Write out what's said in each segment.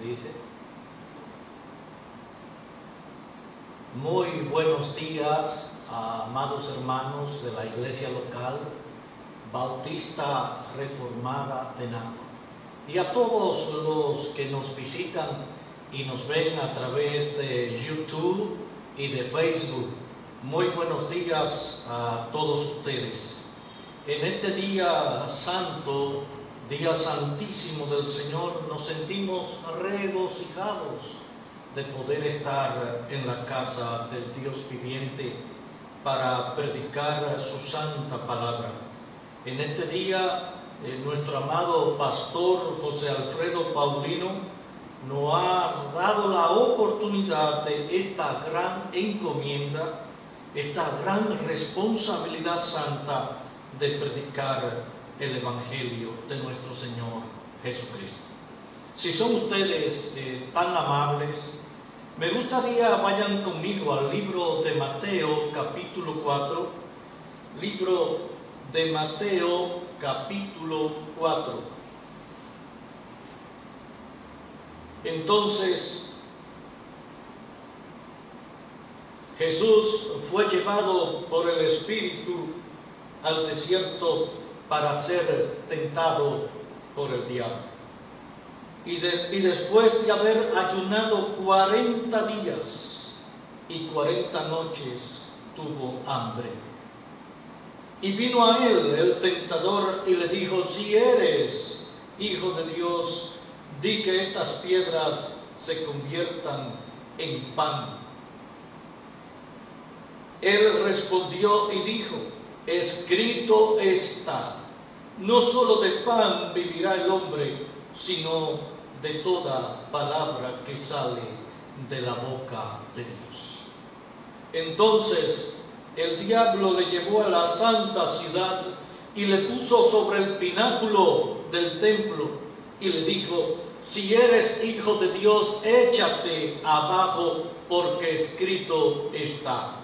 dice. Muy buenos días, amados hermanos de la iglesia local Bautista Reformada de Nagua, y a todos los que nos visitan y nos ven a través de YouTube y de Facebook. Muy buenos días a todos ustedes. En este día santo, día santísimo del Señor, nos sentimos regocijados de poder estar en la casa del Dios viviente para predicar su santa palabra. En este día, nuestro amado pastor José Alfredo Paulino nos ha dado la oportunidad de esta gran encomienda, esta gran responsabilidad santa de predicar el Evangelio de nuestro Señor Jesucristo. Si son ustedes tan amables, me gustaría vayan conmigo al libro de Mateo capítulo 4, libro de Mateo capítulo 4. Entonces, Jesús fue llevado por el Espíritu al desierto para ser tentado por el diablo. Y después de haber ayunado 40 días y 40 noches, tuvo hambre. Y vino a él el tentador y le dijo: si eres hijo de Dios, di que estas piedras se conviertan en pan. Él respondió y dijo: escrito está, no solo de pan vivirá el hombre, sino de toda palabra que sale de la boca de Dios. Entonces el diablo le llevó a la santa ciudad y le puso sobre el pináculo del templo y le dijo: si eres hijo de Dios, échate abajo, porque escrito está: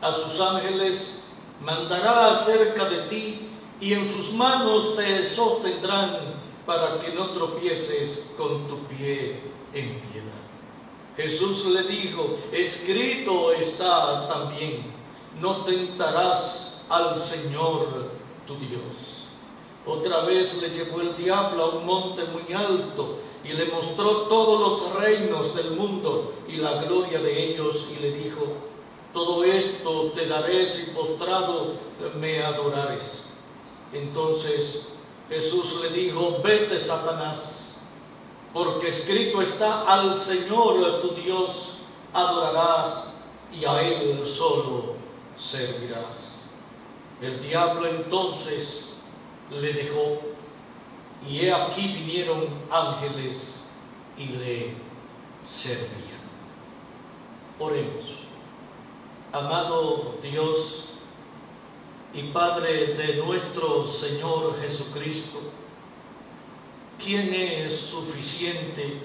a sus ángeles mandará acerca de ti, y en sus manos te sostendrán, para que no tropieces con tu pie en piedra. Jesús le dijo: escrito está también, no tentarás al Señor tu Dios. Otra vez le llevó el diablo a un monte muy alto y le mostró todos los reinos del mundo y la gloria de ellos, y le dijo: todo esto te daré si postrado me adorares. Entonces Jesús le dijo: vete, Satanás, porque escrito está: al Señor tu Dios adorarás y a Él solo servirás. El diablo entonces le dejó, y he aquí vinieron ángeles y le servían. Oremos. Amado Dios y Padre de nuestro Señor Jesucristo, ¿quién es suficiente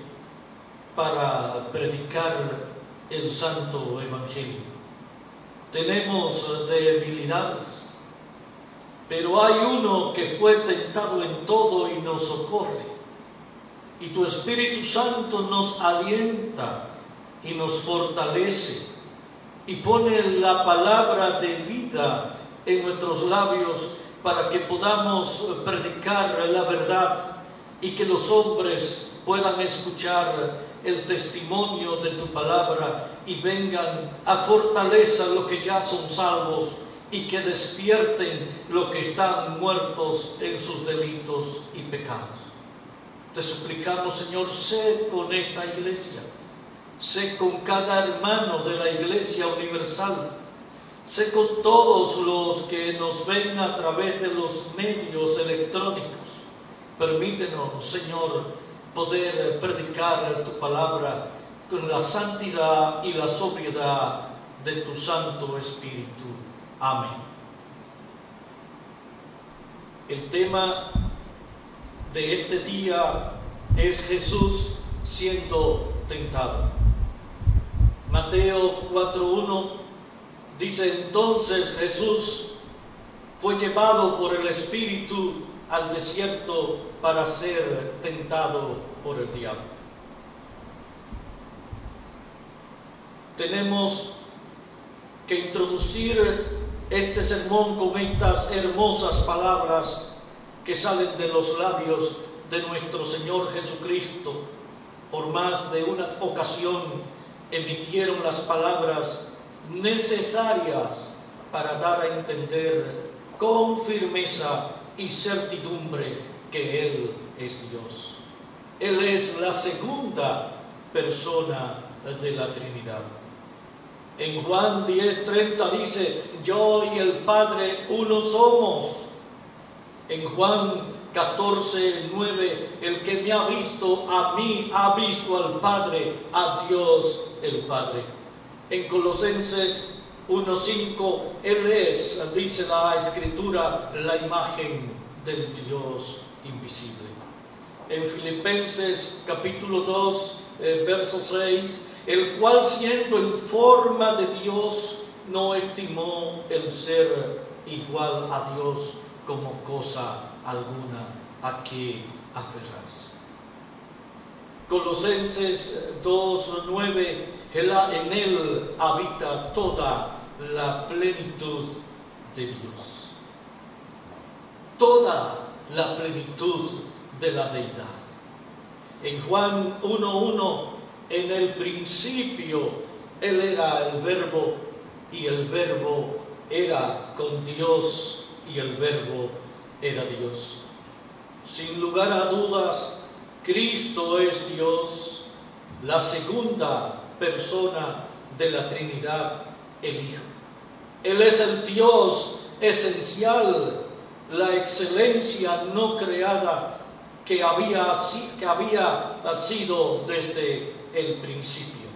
para predicar el santo Evangelio? Tenemos debilidades, pero hay uno que fue tentado en todo y nos socorre, y tu Espíritu Santo nos alienta y nos fortalece y pone la palabra de vida en nuestros labios para que podamos predicar la verdad y que los hombres puedan escuchar el testimonio de tu palabra y vengan a fortalecer los que ya son salvos y que despierten los que están muertos en sus delitos y pecados. Te suplicamos, Señor, sé con esta iglesia, sé con cada hermano de la Iglesia Universal, sé con todos los que nos ven a través de los medios electrónicos. Permítenos, Señor, poder predicar tu palabra con la santidad y la sobriedad de tu Santo Espíritu. Amén. El tema de este día es Jesús siendo tentado. Mateo 4:1 dice: entonces Jesús fue llevado por el Espíritu al desierto para ser tentado por el diablo. tenemos que introducir este sermón con estas hermosas palabras que salen de los labios de nuestro Señor Jesucristo. Por más de una ocasión emitieron las palabras necesarias para dar a entender con firmeza y certidumbre que Él es Dios. Él es la segunda persona de la Trinidad. En Juan 10:30 dice: yo y el Padre uno somos. En Juan 14:9, el que me ha visto a mí ha visto al Padre, a Dios el Padre. En Colosenses 1:5, Él es, dice la Escritura, la imagen del Dios invisible. En Filipenses capítulo 2, verso 6, el cual siendo en forma de Dios, no estimó el ser igual a Dios como cosa alguna a que aferrarse. Colosenses 2:9, en Él habita toda la plenitud de Dios. Toda la plenitud de la deidad. En Juan 1:1, en el principio Él era el Verbo, y el Verbo era con Dios, y el Verbo era Dios. Sin lugar a dudas, Cristo es Dios, la segunda persona de la Trinidad, el Hijo. Él es el Dios esencial, la excelencia no creada que había sido desde el principio.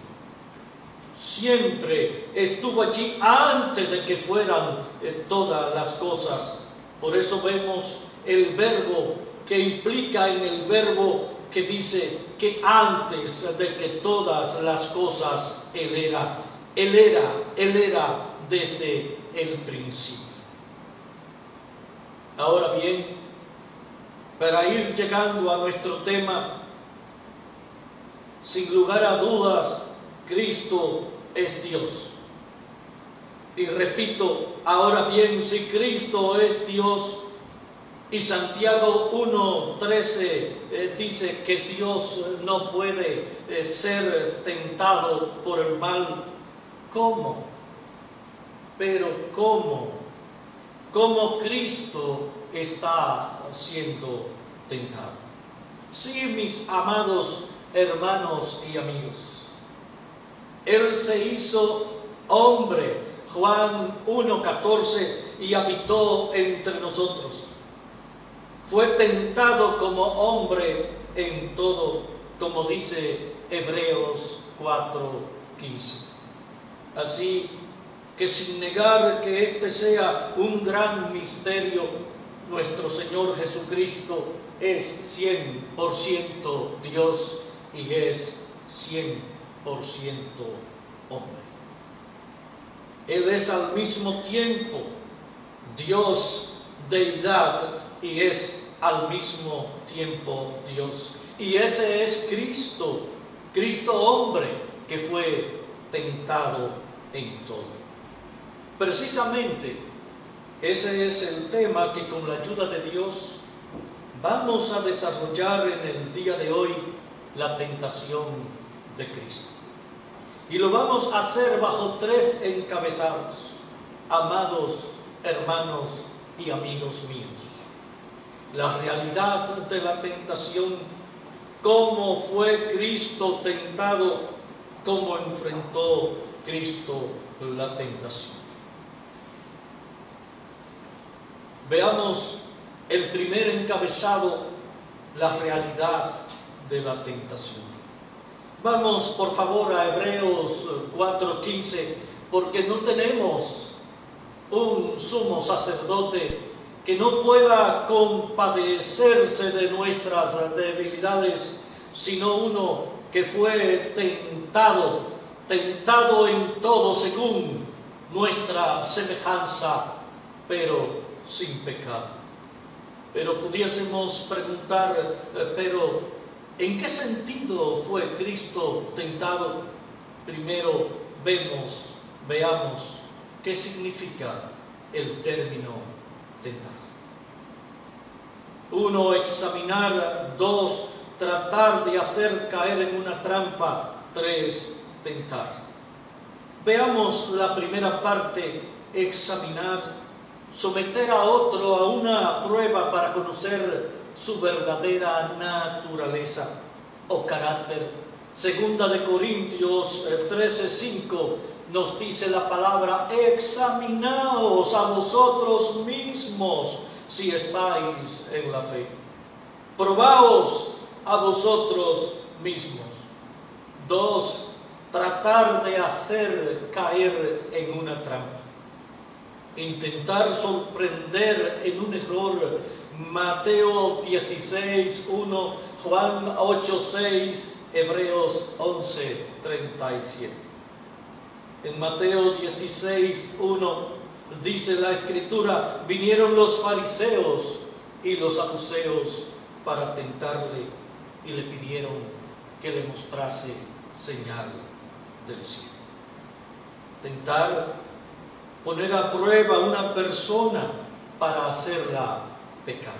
Siempre estuvo allí antes de que fueran todas las cosas. Por eso vemos el verbo que implica en el verbo que dice que antes de que todas las cosas Él era desde el principio. Ahora bien, para ir llegando a nuestro tema, sin lugar a dudas, Cristo es Dios. Y repito, ahora bien, si Cristo es Dios, y Santiago 1:13 dice que Dios no puede ser tentado por el mal, ¿cómo? Pero ¿cómo? ¿Cómo Cristo está siendo tentado? Sí, mis amados hermanos y amigos, Él se hizo hombre, Juan 1:14, y habitó entre nosotros. Fue tentado como hombre en todo, como dice Hebreos 4:15. Así que sin negar que este sea un gran misterio, nuestro Señor Jesucristo es 100% Dios y es 100% hombre. Él es al mismo tiempo Dios, deidad, y es al mismo tiempo Dios. Y ese es Cristo, Cristo hombre, que fue tentado en todo. Precisamente ese es el tema que con la ayuda de Dios vamos a desarrollar en el día de hoy, la tentación de Cristo. Y lo vamos a hacer bajo 3 encabezados, amados hermanos y amigos míos. La realidad de la tentación, cómo fue Cristo tentado, cómo enfrentó Cristo la tentación. Veamos el primer encabezado, la realidad de la tentación. Vamos por favor a Hebreos 4:15, porque no tenemos un sumo sacerdote que no pueda compadecerse de nuestras debilidades, sino uno que fue tentado en todo según nuestra semejanza, pero sin pecado. Pero pudiésemos preguntar, pero ¿en qué sentido fue Cristo tentado? Primero, veamos qué significa el término tentar. 1, examinar. 2, tratar de hacer caer en una trampa. 3, tentar. Veamos la primera parte, examinar, someter a otro a una prueba para conocer su verdadera naturaleza o carácter. Segunda de Corintios 13:5 nos dice la palabra: examinaos a vosotros mismos si estáis en la fe. Probaos a vosotros mismos. 2, tratar de hacer caer en una trampa. Intentar sorprender en un error. Mateo 16:1, Juan 8:6, Hebreos 11:37. En Mateo 16:1 dice la Escritura: vinieron los fariseos y los saduceos para tentarle y le pidieron que le mostrase señal del cielo. Tentar, poner a prueba a una persona para hacerla pecar,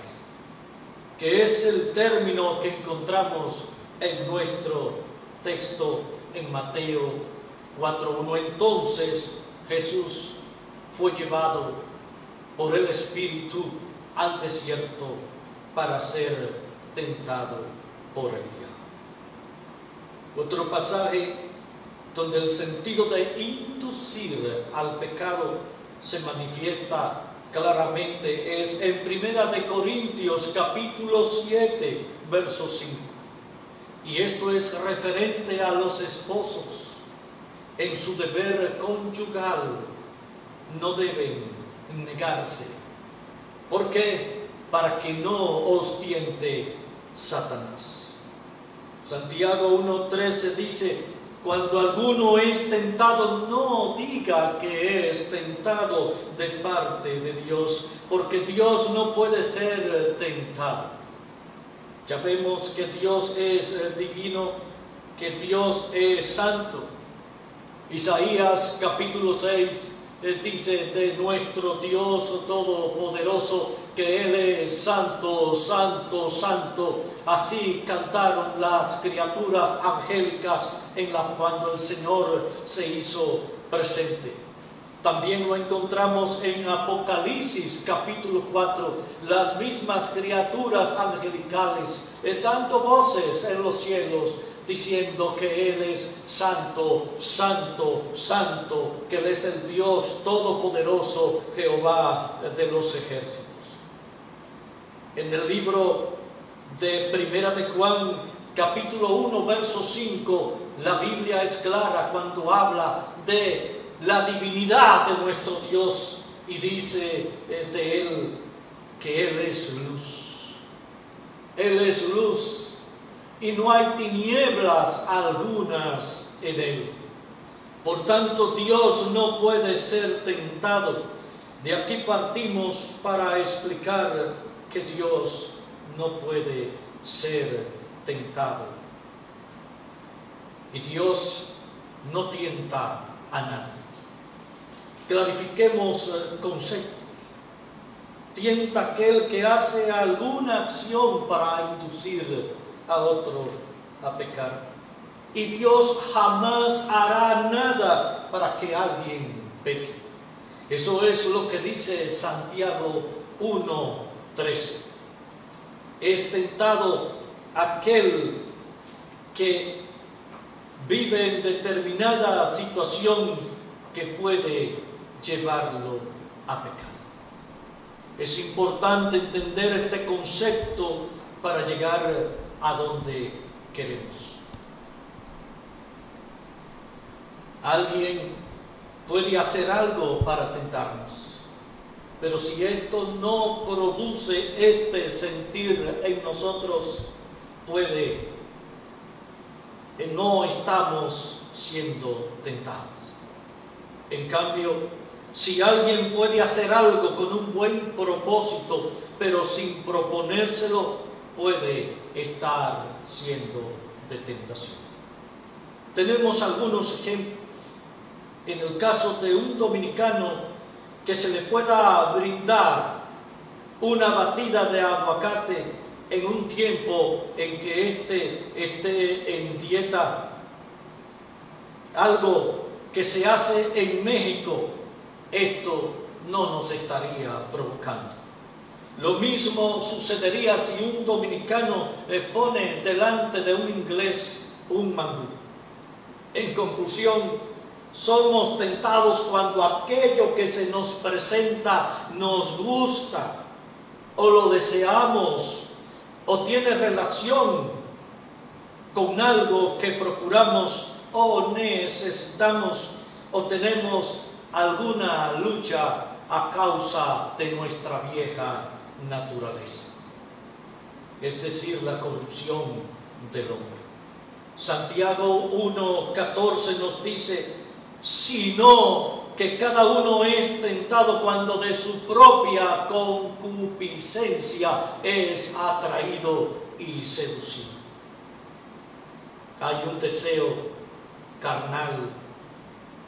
que es el término que encontramos en nuestro texto en Mateo 4:1. Entonces Jesús fue llevado por el Espíritu al desierto para ser tentado por el diablo. Otro pasaje donde el sentido de inducir al pecado se manifiesta claramente es en 1 de Corintios capítulo 7, verso 5. Y esto es referente a los esposos. En su deber conyugal no deben negarse. ¿Por qué? Para que no os tiente Satanás. Santiago 1:13 dice: cuando alguno es tentado, no diga que es tentado de parte de Dios, porque Dios no puede ser tentado. Ya vemos que Dios es divino, que Dios es santo. Isaías capítulo 6 dice de nuestro Dios todopoderoso que Él es santo, santo, santo. Así cantaron las criaturas angélicas cuando el Señor se hizo presente. También lo encontramos en Apocalipsis capítulo 4, las mismas criaturas angelicales, dando voces en los cielos, diciendo que Él es santo, santo, santo, que Él es el Dios todopoderoso, Jehová de los ejércitos. En el libro de Primera de Juan, capítulo 1, verso 5, la Biblia es clara cuando habla de la divinidad de nuestro Dios y dice de Él que Él es luz. Él es luz y no hay tinieblas algunas en Él. Por tanto, Dios no puede ser tentado. De aquí partimos para explicar que Dios no puede ser tentado. Y Dios no tienta a nadie. Clarifiquemos conceptos. Tienta aquel que hace alguna acción para inducir a otro a pecar. Y Dios jamás hará nada para que alguien peque. Eso es lo que dice Santiago 1:13. Es tentado aquel que vive en determinada situación que puede llevarlo a pecar. Es importante entender este concepto para llegar a donde queremos. Alguien puede hacer algo para tentarnos, pero si esto no produce este sentir en nosotros, no estamos siendo tentados. En cambio, si alguien puede hacer algo con un buen propósito, pero sin proponérselo, puede estar siendo de tentación. Tenemos algunos ejemplos. en el caso de un dominicano, que se le pueda brindar una batida de aguacate en un tiempo en que éste esté en dieta, algo que se hace en México, esto no nos estaría provocando. Lo mismo sucedería si un dominicano le pone delante de un inglés un mangú. En conclusión, somos tentados cuando aquello que se nos presenta nos gusta, o lo deseamos, o tiene relación con algo que procuramos o necesitamos, o tenemos alguna lucha a causa de nuestra vieja naturaleza, es decir, la corrupción del hombre. Santiago 1:14 nos dice: sino que cada uno es tentado cuando de su propia concupiscencia es atraído y seducido. Hay un deseo carnal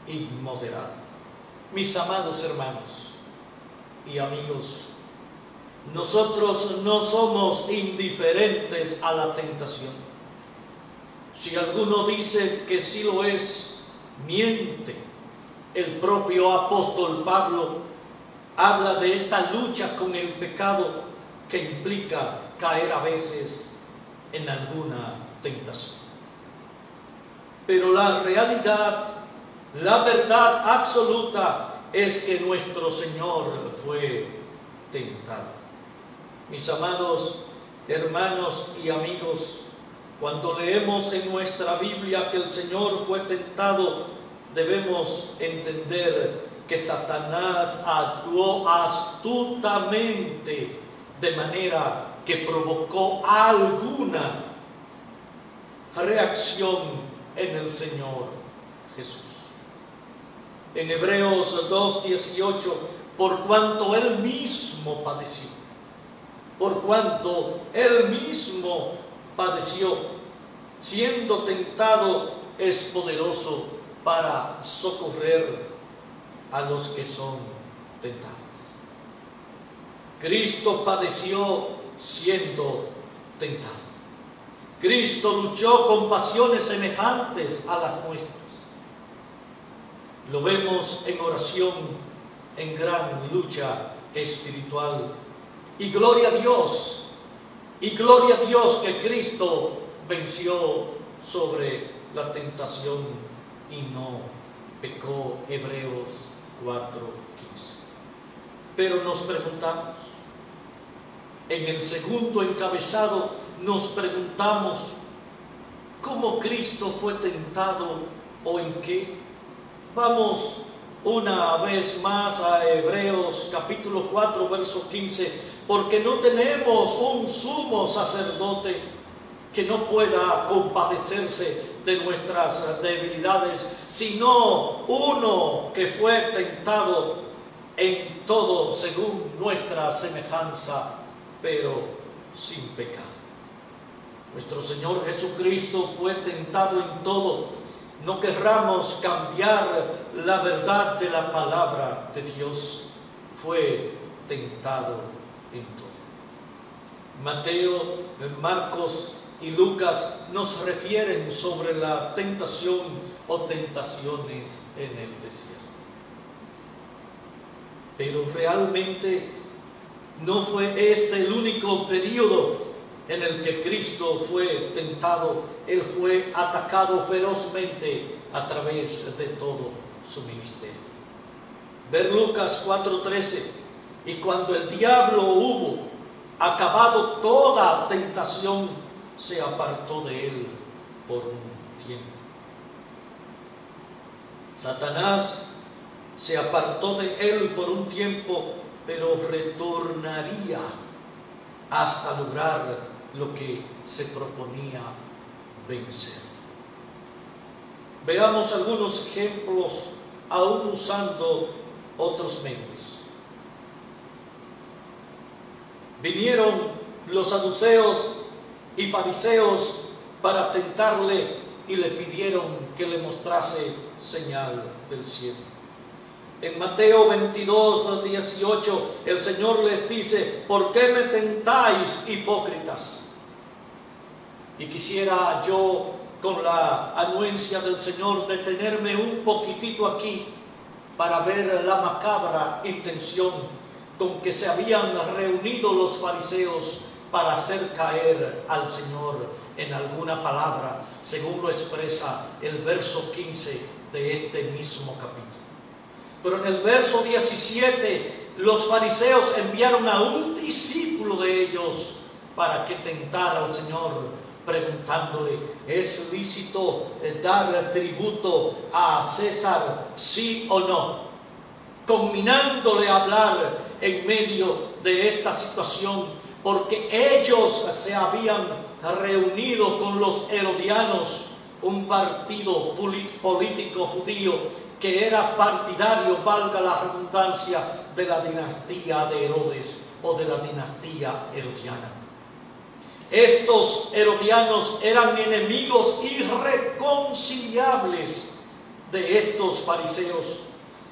inmoderado. Mis amados hermanos y amigos, nosotros no somos indiferentes a la tentación. Si alguno dice que sí lo es, miente. El propio apóstol Pablo habla de esta lucha con el pecado que implica caer a veces en alguna tentación. Pero la realidad, la verdad absoluta es que nuestro Señor fue tentado. Mis amados hermanos y amigos, cuando leemos en nuestra Biblia que el Señor fue tentado, debemos entender que Satanás actuó astutamente, de manera que provocó alguna reacción en el Señor Jesús. En Hebreos 2:18, por cuanto Él mismo padeció, siendo tentado, es poderoso para socorrer a los que son tentados. Cristo padeció siendo tentado. Cristo luchó con pasiones semejantes a las nuestras. Lo vemos en oración, en gran lucha espiritual. Y gloria a Dios que Cristo venció sobre la tentación y no pecó. Hebreos 4:15. Pero nos preguntamos, en el segundo encabezado nos preguntamos, ¿cómo Cristo fue tentado o en qué? Vamos una vez más a Hebreos capítulo 4, verso 15, porque no tenemos un sumo sacerdote que no pueda compadecerse de nuestras debilidades, sino uno que fue tentado en todo según nuestra semejanza, pero sin pecado. Nuestro Señor Jesucristo fue tentado en todo. No querramos cambiar la verdad de la palabra de Dios. Fue tentado en todo. Mateo, Marcos y Lucas nos refieren sobre la tentación o tentaciones en el desierto. Pero realmente no fue este el único periodo en el que Cristo fue tentado. Él fue atacado ferozmente a través de todo su ministerio. Ver Lucas 4:13. Y cuando el diablo hubo acabado toda tentación, se apartó de él por un tiempo. Satanás se apartó de él por un tiempo, pero retornaría hasta lograr lo que se proponía vencer. Veamos algunos ejemplos, aún usando otros medios. Vinieron los saduceos y fariseos para tentarle y le pidieron que le mostrase señal del cielo. En Mateo 22, 18, el Señor les dice: ¿por qué me tentáis, hipócritas? Y quisiera yo, con la anuencia del Señor, detenerme un poquitito aquí para ver la macabra intención con que se habían reunido los fariseos para hacer caer al Señor en alguna palabra, según lo expresa el verso 15 de este mismo capítulo. Pero en el verso 17, los fariseos enviaron a un discípulo de ellos para que tentara al Señor, preguntándole: ¿es lícito dar tributo a César, sí o no? Combinándole a hablar en medio de esta situación, porque ellos se habían reunido con los herodianos, un partido político judío que era partidario, valga la redundancia, de la dinastía de Herodes o de la dinastía herodiana. Estos herodianos eran enemigos irreconciliables de estos fariseos,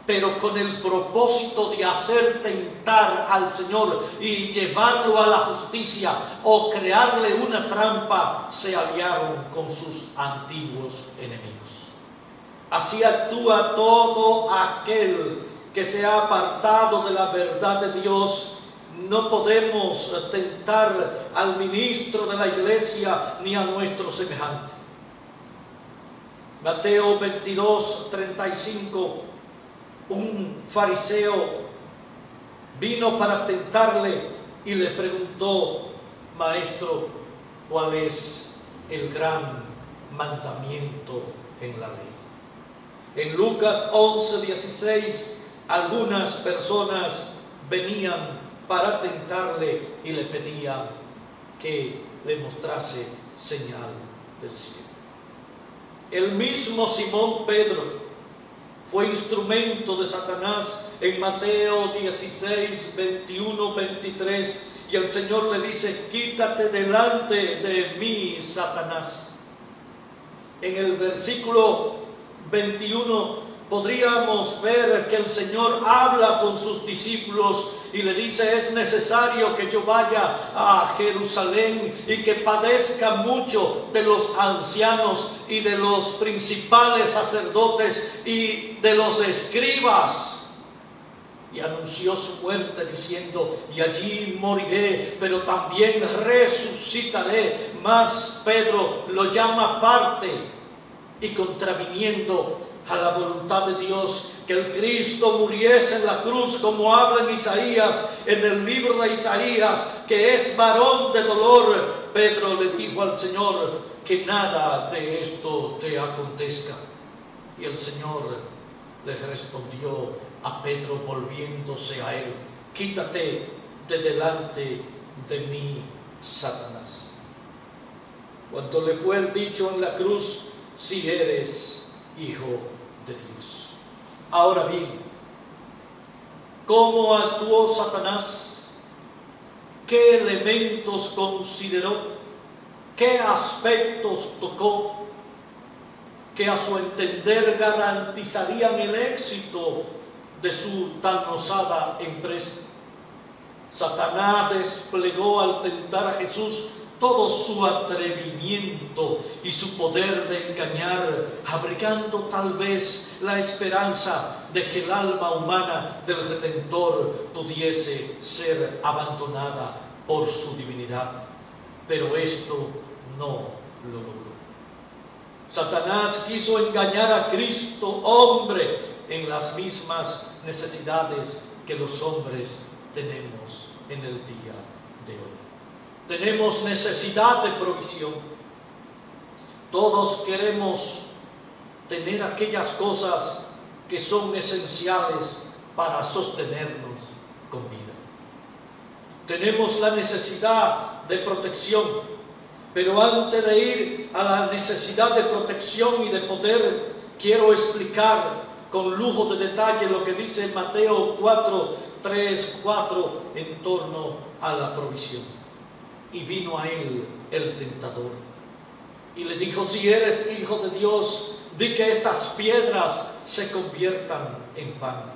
pero con el propósito de hacer tentar al Señor y llevarlo a la justicia o crearle una trampa, se aliaron con sus antiguos enemigos. Así actúa todo aquel que se ha apartado de la verdad de Dios. No podemos tentar al ministro de la iglesia ni a nuestro semejante. Mateo 22, 35. Un fariseo vino para tentarle y le preguntó: Maestro, ¿cuál es el gran mandamiento en la ley? En Lucas 11, 16, algunas personas venían para tentarle y le pedían que le mostrase señal del cielo. El mismo Simón Pedro fue instrumento de Satanás en Mateo 16, 21, 23, y el Señor le dice: quítate delante de mí, Satanás. En el versículo 21 podríamos ver que el Señor habla con sus discípulos y le dice: es necesario que yo vaya a Jerusalén y que padezca mucho de los ancianos y de los principales sacerdotes y de los escribas. Y anunció su muerte diciendo: y allí moriré, pero también resucitaré. Mas Pedro lo llama aparte y contraviniendo a la voluntad de Dios, que el Cristo muriese en la cruz, como habla en Isaías, en el libro de Isaías, que es varón de dolor. Pedro le dijo al Señor: que nada de esto te acontezca. Y el Señor le respondió a Pedro, volviéndose a él: quítate de delante de mí, Satanás. Cuando le fue dicho en la cruz: si eres Hijo de Dios. Ahora bien, ¿cómo actuó Satanás? ¿Qué elementos consideró? ¿Qué aspectos tocó que a su entender garantizarían el éxito de su tan osada empresa? Satanás desplegó al tentar a Jesús todo su atrevimiento y su poder de engañar, abrigando tal vez la esperanza de que el alma humana del Redentor pudiese ser abandonada por su divinidad. Pero esto no lo logró. Satanás quiso engañar a Cristo, hombre, en las mismas necesidades que los hombres tenemos en el día de hoy. Tenemos necesidad de provisión. Todos queremos tener aquellas cosas que son esenciales para sostenernos con vida. Tenemos la necesidad de protección, pero antes de ir a la necesidad de protección y de poder, quiero explicar con lujo de detalle lo que dice Mateo 4, 3, 4 en torno a la provisión. Y vino a él el tentador y le dijo: si eres Hijo de Dios, di que estas piedras se conviertan en pan.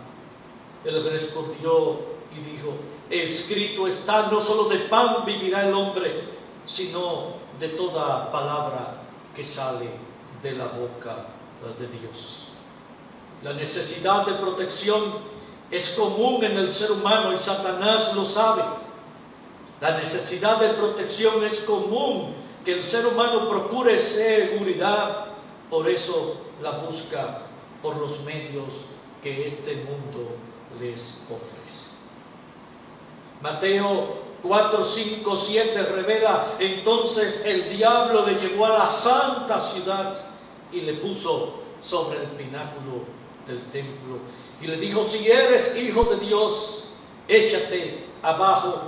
Él respondió y dijo: escrito está, no solo de pan vivirá el hombre, sino de toda palabra que sale de la boca de Dios. La necesidad de protección es común en el ser humano y Satanás lo sabe. La necesidad de protección es común, que el ser humano procure seguridad, por eso la busca por los medios que este mundo les ofrece. Mateo 4, 5, 7 revela: entonces el diablo le llevó a la santa ciudad y le puso sobre el pináculo del templo y le dijo: si eres hijo de Dios, échate abajo,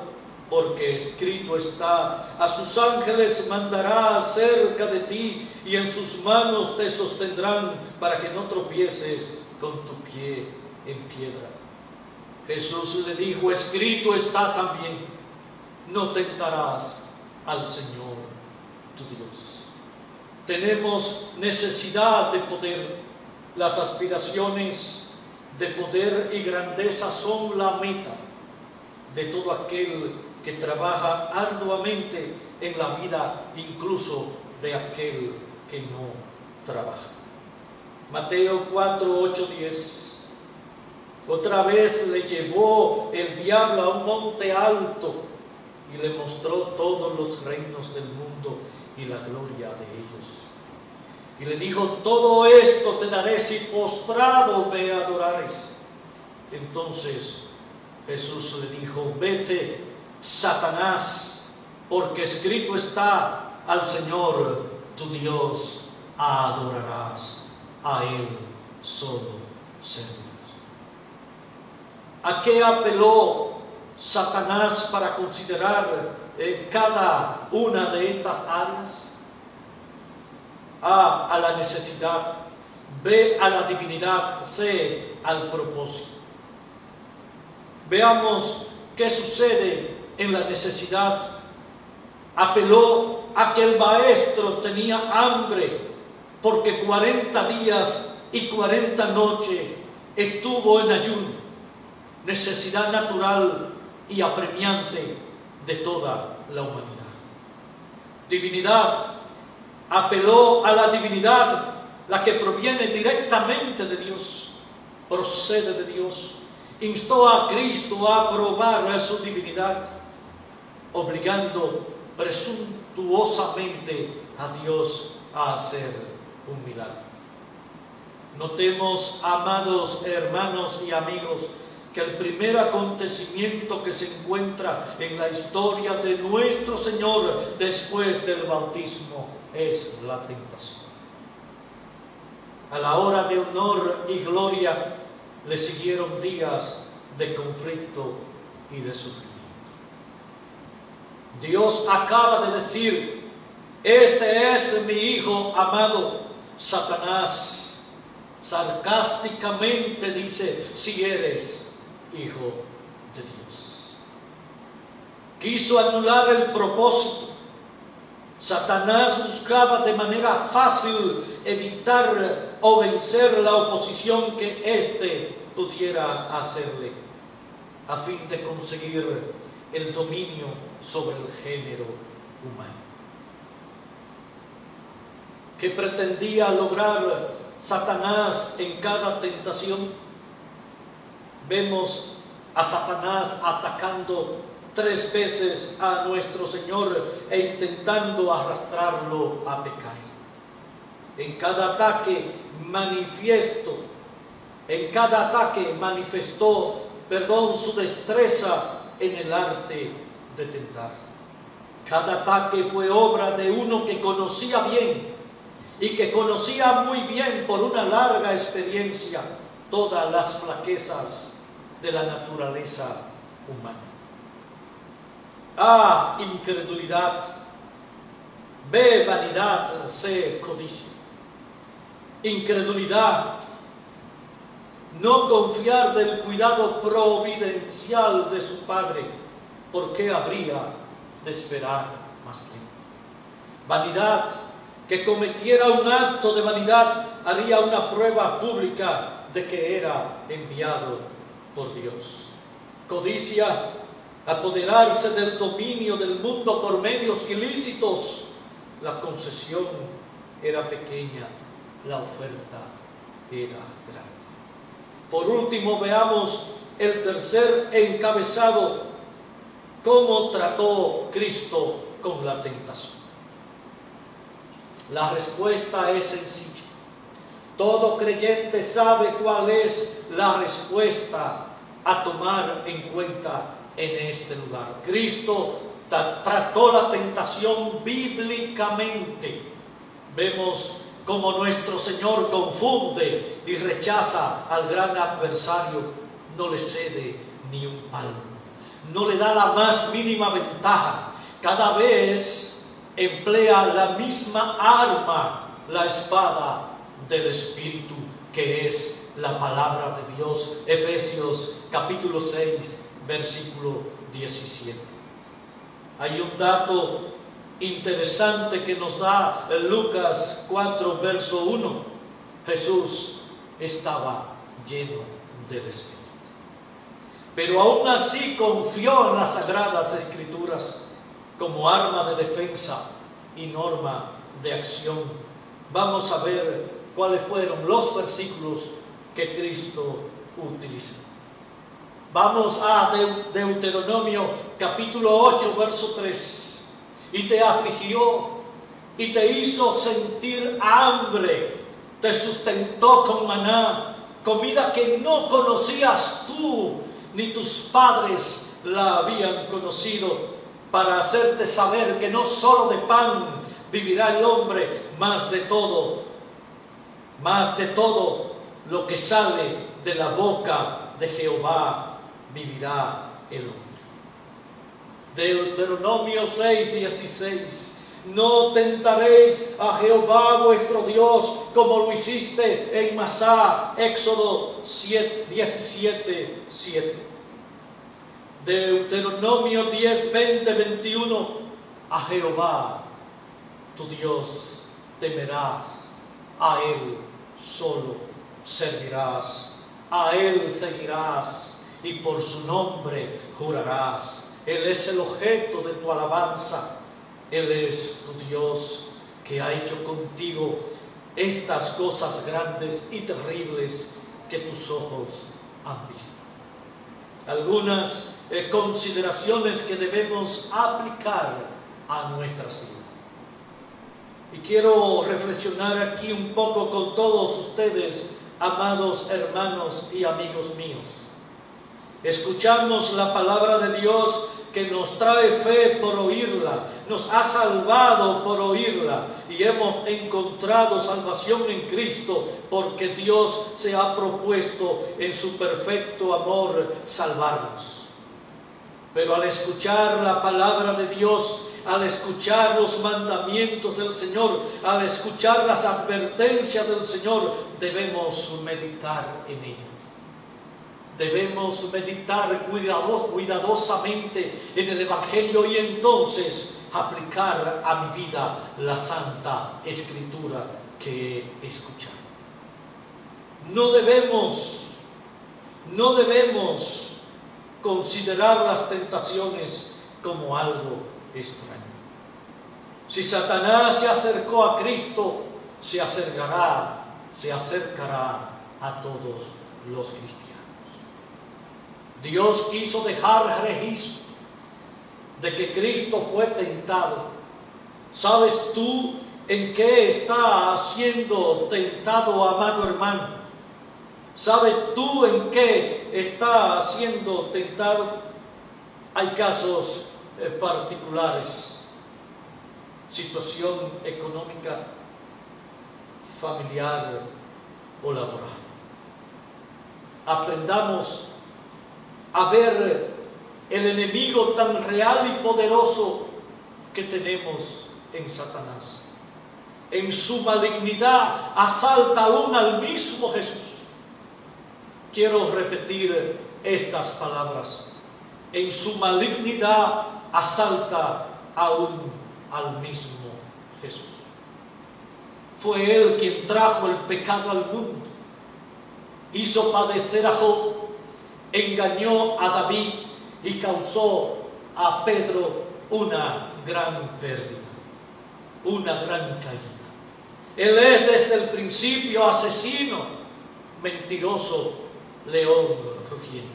porque escrito está: a sus ángeles mandará acerca de ti y en sus manos te sostendrán para que no tropieces con tu pie en piedra. Jesús le dijo: escrito está también: no tentarás al Señor tu Dios. Tenemos necesidad de poder. Las aspiraciones de poder y grandeza son la meta de todo aquel que trabaja arduamente en la vida, incluso de aquel que no trabaja. Mateo 4, 8, 10. Otra vez le llevó el diablo a un monte alto y le mostró todos los reinos del mundo y la gloria de ellos. Y le dijo: todo esto te daré si postrado me adorares. Entonces Jesús le dijo: vete, Satanás, porque escrito está: al Señor tu Dios adorarás, a Él solo servirás. ¿A qué apeló Satanás para considerar cada una de estas áreas? A la necesidad, B, a la divinidad, C, al propósito. Veamos qué sucede en la necesidad. Apeló a que el maestro tenía hambre, porque 40 días y 40 noches estuvo en ayuno, necesidad natural y apremiante de toda la humanidad. Divinidad, apeló a la divinidad, la que proviene directamente de Dios, procede de Dios. Instó a Cristo a probar su divinidad, obligando presuntuosamente a Dios a hacer un milagro. Notemos, amados hermanos y amigos, que el primer acontecimiento que se encuentra en la historia de nuestro Señor después del bautismo es la tentación. A la hora de honor y gloria le siguieron días de conflicto y de sufrimiento. Dios acaba de decir: este es mi Hijo amado. Satanás sarcásticamente dice: si eres Hijo de Dios. Quiso anular el propósito. Satanás buscaba de manera fácil evitar o vencer la oposición que éste pudiera hacerle, a fin de conseguir el dominio sobre el género humano. ¿Qué pretendía lograr Satanás en cada tentación? Vemos a Satanás atacando 3 veces a nuestro Señor e intentando arrastrarlo a pecar. En cada ataque manifestó su destreza en el arte de tentar. Cada ataque fue obra de uno que conocía bien y que conocía muy bien por una larga experiencia todas las flaquezas de la naturaleza humana. A, incredulidad. B, vanidad. C, codicia. Incredulidad: no confiar del cuidado providencial de su Padre. ¿Por qué habría de esperar más tiempo? Vanidad: que cometiera un acto de vanidad, haría una prueba pública de que era enviado por Dios. Codicia, apoderarse del dominio del mundo por medios ilícitos. La concesión era pequeña, la oferta era grande. Por último, veamos el tercer encabezado, cómo trató Cristo con la tentación. La respuesta es sencilla. Todo creyente sabe cuál es la respuesta a tomar en cuenta en este lugar. Cristo trató la tentación bíblicamente. Vemos cómo nuestro Señor confunde y rechaza al gran adversario, no le cede ni un palmo, no le da la más mínima ventaja. Cada vez emplea la misma arma, la espada del Espíritu, que es la palabra de Dios. Efesios capítulo 6, versículo 17. Hay un dato interesante que nos da Lucas 4, verso 1. Jesús estaba lleno del Espíritu, pero aún así confió en las Sagradas Escrituras como arma de defensa y norma de acción. Vamos a ver cuáles fueron los versículos que Cristo utilizó. Vamos a Deuteronomio capítulo 8, verso 3. Y te afligió y te hizo sentir hambre, te sustentó con maná, comida que no conocías tú ni tus padres la habían conocido, para hacerte saber que no solo de pan vivirá el hombre, más de todo lo que sale de la boca de Jehová vivirá el hombre. Deuteronomio 6, 16. No tentaréis a Jehová vuestro Dios como lo hiciste en Masá. Éxodo 17, 7. Deuteronomio 10, 20, 21. A Jehová tu Dios temerás, a Él solo servirás, a Él seguirás y por su nombre jurarás. Él es el objeto de tu alabanza. Él es tu Dios que ha hecho contigo estas cosas grandes y terribles que tus ojos han visto. Algunas consideraciones que debemos aplicar a nuestras vidas. Y quiero reflexionar aquí un poco con todos ustedes, amados hermanos y amigos míos. Escuchamos la palabra de Dios que nos trae fe por oírla, nos ha salvado por oírla y hemos encontrado salvación en Cristo porque Dios se ha propuesto en su perfecto amor salvarnos. Pero al escuchar la palabra de Dios, al escuchar los mandamientos del Señor, al escuchar las advertencias del Señor, debemos meditar en ellas. Debemos meditar cuidadosamente en el Evangelio y entonces aplicar a mi vida la Santa Escritura que he escuchado. No debemos considerar las tentaciones como algo extraño. Si Satanás se acercó a Cristo, se acercará a todos los cristianos. Dios quiso dejar registro de que Cristo fue tentado. ¿Sabes tú en qué está siendo tentado, amado hermano? ¿Sabes tú en qué está siendo tentado? Hay casos particulares, situación económica, familiar o laboral. Aprendamos a ver el enemigo tan real y poderoso que tenemos en Satanás. En su malignidad asalta aún al mismo Jesús. Quiero repetir estas palabras. En su malignidad asalta aún al mismo Jesús. Fue Él quien trajo el pecado al mundo, hizo padecer a Job, engañó a David y causó a Pedro una gran pérdida, una gran caída. Él es desde el principio asesino, mentiroso, león rugiente.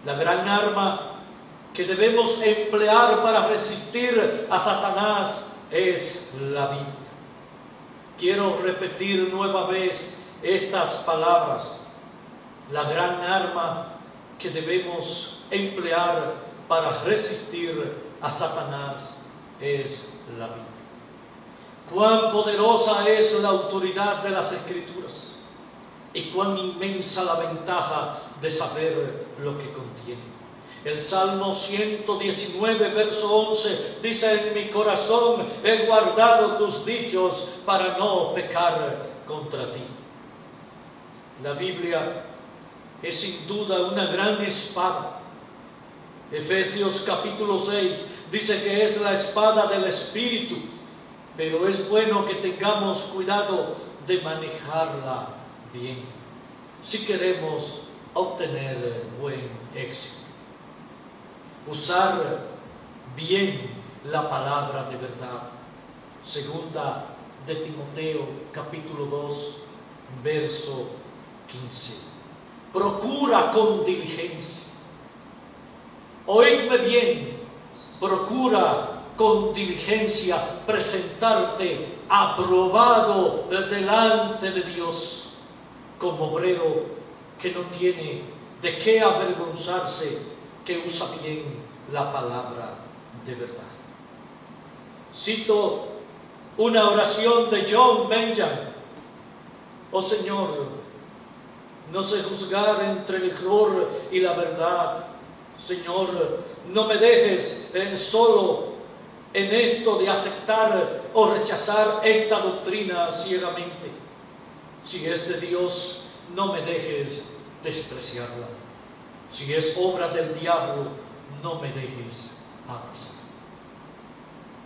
La gran arma que debemos emplear para resistir a Satanás es la Biblia. Quiero repetir nueva vez estas palabras. La gran arma que debemos emplear para resistir a Satanás es la Biblia. Cuán poderosa es la autoridad de las Escrituras y cuán inmensa la ventaja de saber lo que contiene. El Salmo 119, verso 11, dice: en mi corazón he guardado tus dichos para no pecar contra ti. La Biblia es sin duda una gran espada. Efesios capítulo 6 dice que es la espada del Espíritu, pero es bueno que tengamos cuidado de manejarla bien si queremos obtener buen éxito. Usar bien la palabra de verdad. Segunda de Timoteo capítulo 2 verso 15. Procura con diligencia. Oídme bien. Procura con diligencia presentarte aprobado delante de Dios como obrero que no tiene de qué avergonzarse, que usa bien la palabra de verdad. Cito una oración de John Benjamin: oh Señor, no sé juzgar entre el error y la verdad. Señor, no me dejes solo en esto de aceptar o rechazar esta doctrina ciegamente. Si es de Dios, no me dejes despreciarla. Si es obra del diablo, no me dejes abrazar.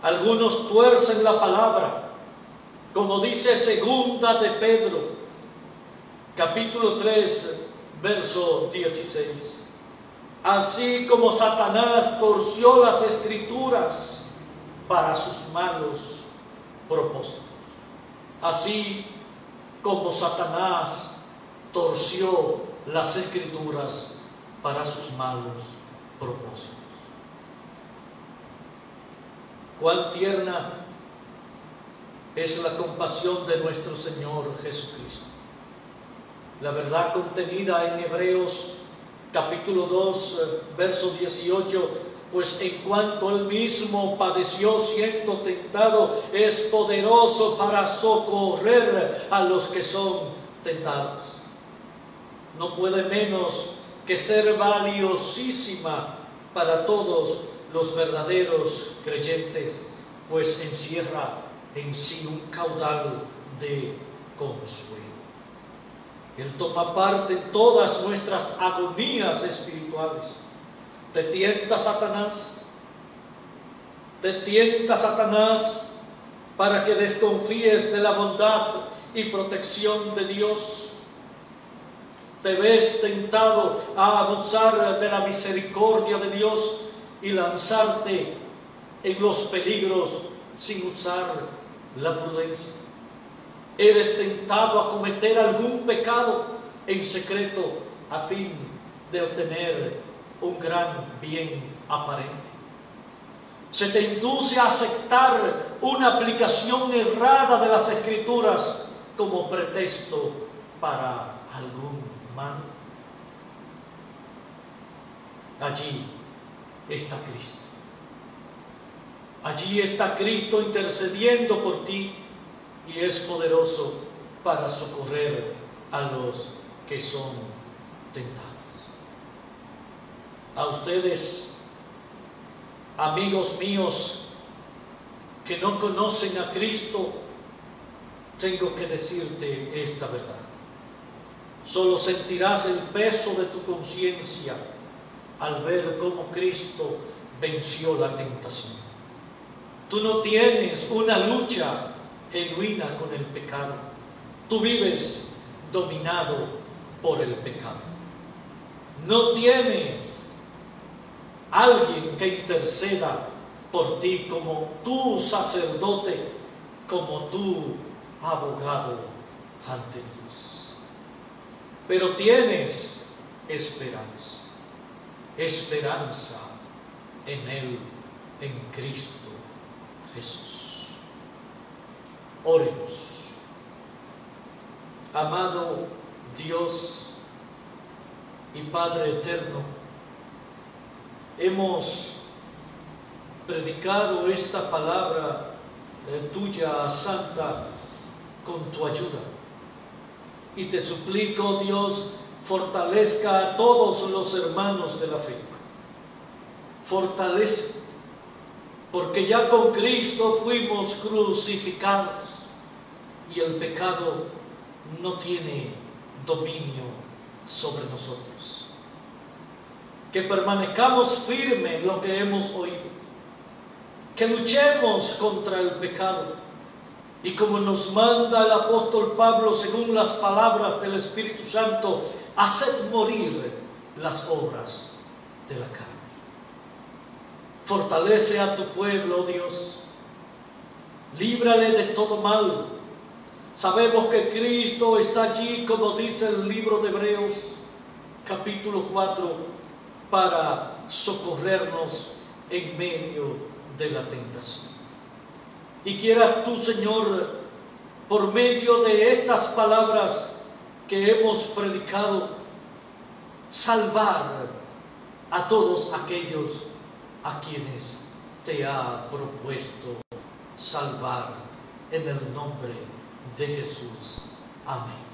Algunos tuercen la palabra, como dice segunda de Pedro, capítulo 3, verso 16. Así como Satanás torció las Escrituras para sus malos propósitos. Así como Satanás torció las Escrituras para sus malos propósitos. Cuán tierna es la compasión de nuestro Señor Jesucristo. La verdad contenida en Hebreos capítulo 2, verso 18, pues en cuanto Él mismo padeció siendo tentado, es poderoso para socorrer a los que son tentados. No puede menos que ser valiosísima para todos los verdaderos creyentes, pues encierra en sí un caudal de consuelo. Él toma parte en todas nuestras agonías espirituales. ¿Te tienta Satanás? ¿Te tienta Satanás para que desconfíes de la bondad y protección de Dios? ¿Te ves tentado a abusar de la misericordia de Dios y lanzarte en los peligros sin usar la prudencia? ¿Eres tentado a cometer algún pecado en secreto a fin de obtener un gran bien aparente? ¿Se te induce a aceptar una aplicación errada de las Escrituras como pretexto para algún mal? Allí está Cristo. Allí está Cristo intercediendo por ti y es poderoso para socorrer a los que son tentados. A ustedes, amigos míos, que no conocen a Cristo, tengo que decirte esta verdad. Solo sentirás el peso de tu conciencia al ver cómo Cristo venció la tentación. Tú no tienes una lucha genuina con el pecado. Tú vives dominado por el pecado. No tienes alguien que interceda por ti como tu sacerdote, como tu abogado ante Dios. Pero tienes esperanza, esperanza en Él, en Cristo Jesús. Oremos. Amado Dios y Padre eterno, hemos predicado esta palabra tuya santa con tu ayuda. Y te suplico, Dios, fortalezca a todos los hermanos de la fe. Fortalece, porque ya con Cristo fuimos crucificados y el pecado no tiene dominio sobre nosotros. Que permanezcamos firmes en lo que hemos oído, que luchemos contra el pecado y como nos manda el apóstol Pablo según las palabras del Espíritu Santo, haced morir las obras de la carne. Fortalece a tu pueblo, Dios, líbrale de todo mal. Sabemos que Cristo está allí, como dice el libro de Hebreos, capítulo 4, para socorrernos en medio de la tentación. Y quieras tú, Señor, por medio de estas palabras que hemos predicado, salvar a todos aquellos a quienes te ha propuesto salvar en el nombre de Jesús. Amén.